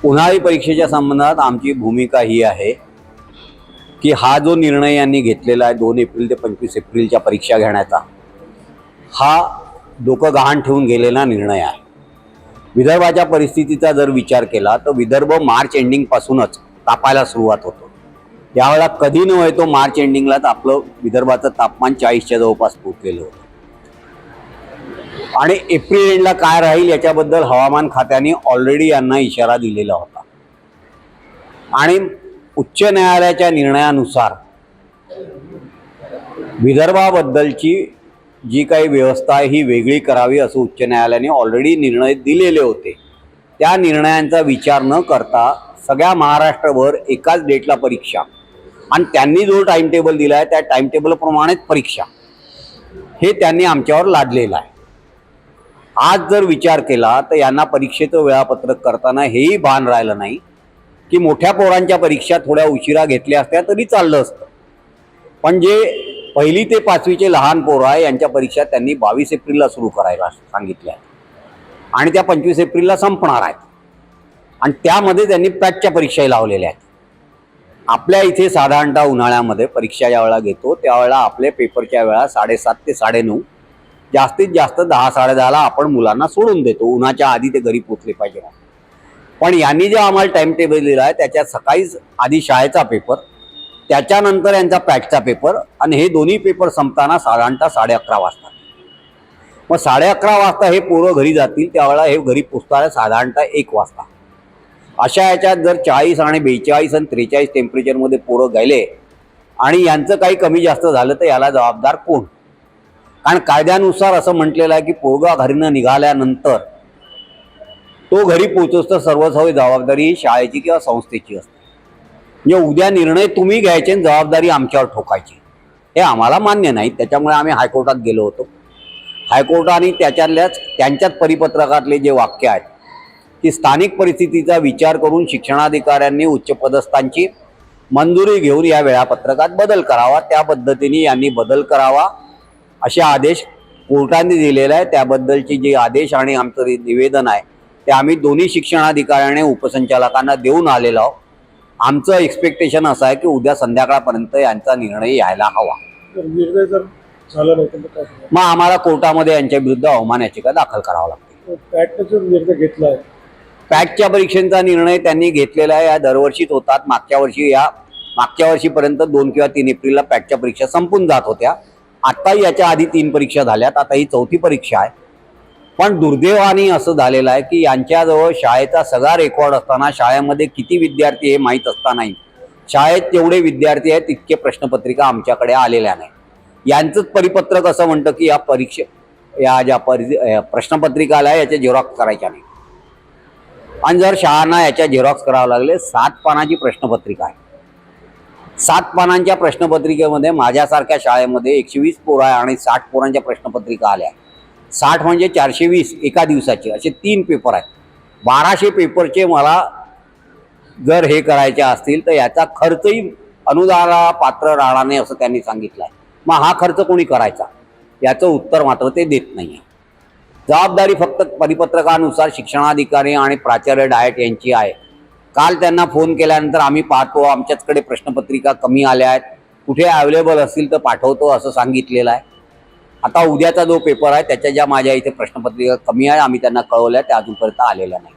उन्हाळी परीक्षेच्या संबंधात आमची भूमिका ही आहे की हा जो निर्णय यांनी घेतलेला आहे 2 एप्रिल ते 25 एप्रिलच्या परीक्षा घेण्याचा, हा डोकं गहाण ठेवून गेलेला निर्णय आहे. विदर्भाच्या परिस्थितीचा जर विचार केला तर विदर्भ मार्च एंडिंगपासूनच तापायला सुरुवात होतो. यावेळेला कधी नव्हे तो मार्च एंडिंगलाच आपलं विदर्भाचं तापमान 40च्या जवळपास पोहोचलेलं होतं. आणि एप्रिल एंडला काय राहील याच्याबद्दल हवामान खात्याने ऑलरेडी यांना इशारा दिलेला होता. आणि उच्च न्यायालयाच्या निर्णयानुसार विदर्भाबद्दलची जी काही व्यवस्था आहे ही वेगळी करावी असं उच्च न्यायालयाने ऑलरेडी निर्णय दिलेले होते. त्या निर्णयांचा विचार न करता सगळ्या महाराष्ट्रभर एकाच डेटला परीक्षा आणि त्यांनी जो टाइम टेबल दिला आहे त्या टाइम टेबलप्रमाणेच परीक्षा हे त्यांनी आमच्यावर लादलेलं आहे. आज जर विचार केला तर यांना परीक्षेचं वेळापत्रक करताना हेही भान राहिलं नाही की मोठ्या पोरांच्या परीक्षा थोड्या उशिरा घेतल्या असत्या तरी चाललं असतं, पण जे 1ली ते 5वीचे लहान पोरं आहे यांच्या परीक्षा त्यांनी 22 एप्रिलला सुरू करायला सांगितल्या आणि त्या 25 एप्रिलला संपणार आहेत. आणि त्यामध्ये त्यांनी पॅटच्या परीक्षाही लावलेल्या आहेत. आपल्या इथे साधारणतः उन्हाळ्यामध्ये परीक्षा ज्यावेळेला घेतो त्यावेळेला आपल्या पेपरच्या वेळा 7:30 ते 9:30, जास्तीत जास्त 10-10:30ला आपण मुलांना सोडून देतो. उन्हाच्या आधी ते घरी पोचले पाहिजे. पण यांनी जे आम्हाला टाइम टेबल दिला आहे त्याच्यात सकाळीच आधी शाळेचा पेपर, त्याच्यानंतर यांचा पॅटचा पेपर आणि हे दोन्ही पेपर संपताना साधारणतः 11:30 वाजता. मग 11:30 वाजता हे पोरं घरी जातील त्यावेळेला हे घरी पोचताना साधारणतः 1 वाजता. अशा याच्यात जर 40 आणि 42 आणि 43 टेम्परेचरमध्ये पोरं गेले आणि यांचं काही कमी जास्त झालं तर याला जबाबदार कोण? कारण कायद्यानुसार असं म्हटलेलं आहे की पोरगा घरीनं निघाल्यानंतर तो घरी पोचोस तर सर्वस्वी जबाबदारी ही शाळेची किंवा संस्थेची असते. म्हणजे उद्या निर्णय तुम्ही घ्यायचे आणि जबाबदारी आमच्यावर ठोकायची हे आम्हाला मान्य नाही. त्याच्यामुळे आम्ही हायकोर्टात गेलो होतो. हायकोर्टाने त्यांच्याच परिपत्रकातले जे वाक्य आहेत की स्थानिक परिस्थितीचा विचार करून शिक्षणाधिकाऱ्यांनी उच्चपदस्थांची मंजुरी घेऊन या वेळापत्रकात बदल करावा, त्या पद्धतीने यांनी बदल करावा असे आदेश कोर्टाने दिलेले आहे. त्याबद्दलचे जे आदेश आणि आमचं निवेदन आहे ते आम्ही दोन्ही शिक्षणाधिकाऱ्याने उपसंचालकांना देऊन आलेलो आहोत. आमचं एक्सपेक्टेशन असं आहे की उद्या संध्याकाळपर्यंत यांचा निर्णय यायला हवा. निर्णय जर झाला नाही तर काय मग आम्हाला कोर्टामध्ये यांच्या विरुद्ध अवमान याचिका दाखल करावं लागते. पॅटचा जो निर्णय घेतला आहे, पॅटच्या परीक्षेचा निर्णय त्यांनी घेतलेला आहे. या दरवर्षीच होतात. मागच्या वर्षीपर्यंत 2 किंवा 3 एप्रिलला पॅटच्या परीक्षा संपून जात होत्या. आत्ताही याच्या आधी 3 परीक्षा झाल्यात, आता ही 4थी परीक्षा आहे. पण दुर्दैवाने असं झालेलं आहे की यांच्याजवळ शाळेचा सगळा रेकॉर्ड असताना, शाळेमध्ये किती विद्यार्थी हे माहीत असतानाही शाळेत जेवढे विद्यार्थी आहेत तितके प्रश्नपत्रिका आमच्याकडे आलेल्या नाही. यांचंच परिपत्रक असं म्हणतं की या ज्या प्रश्नपत्रिका आल्या याच्या झेरॉक्स करायच्या नाही. आणि जर शाळांना याच्या झेरॉक्स करावं लागले, 7 पानाची प्रश्नपत्रिका आहे. 7 पानांच्या प्रश्नपत्रिकेमध्ये माझ्यासारख्या शाळेमध्ये 120 पोरं आहे आणि 60 पोरांच्या प्रश्नपत्रिका आल्या. 60 म्हणजे 420 एका दिवसाचे, असे 3 पेपर आहेत. 1200 पेपरचे मला जर हे करायचे असतील तर याचा खर्चही अनुदानाला पात्र राहणार नाही असं त्यांनी सांगितलं आहे. मग हा खर्च कोणी करायचा याचं उत्तर मात्र ते देत नाही आहे. जबाबदारी फक्त परिपत्रकानुसार शिक्षणाधिकारी आणि प्राचार्य डायट यांची आहे. काल त्यांना फोन केल्यानंतर आम्ही पाहतो आमच्याचकडे प्रश्नपत्रिका कमी आल्या आहेत, कुठे अवेलेबल असतील तर पाठवतो असं सांगितलेलं आहे. आता उद्याचा जो पेपर आहे त्याच्या ज्या माझ्या इथे प्रश्नपत्रिका कमी आहे आम्ही त्यांना कळवल्या त्या अजूनपर्यंत आलेल्या नाही.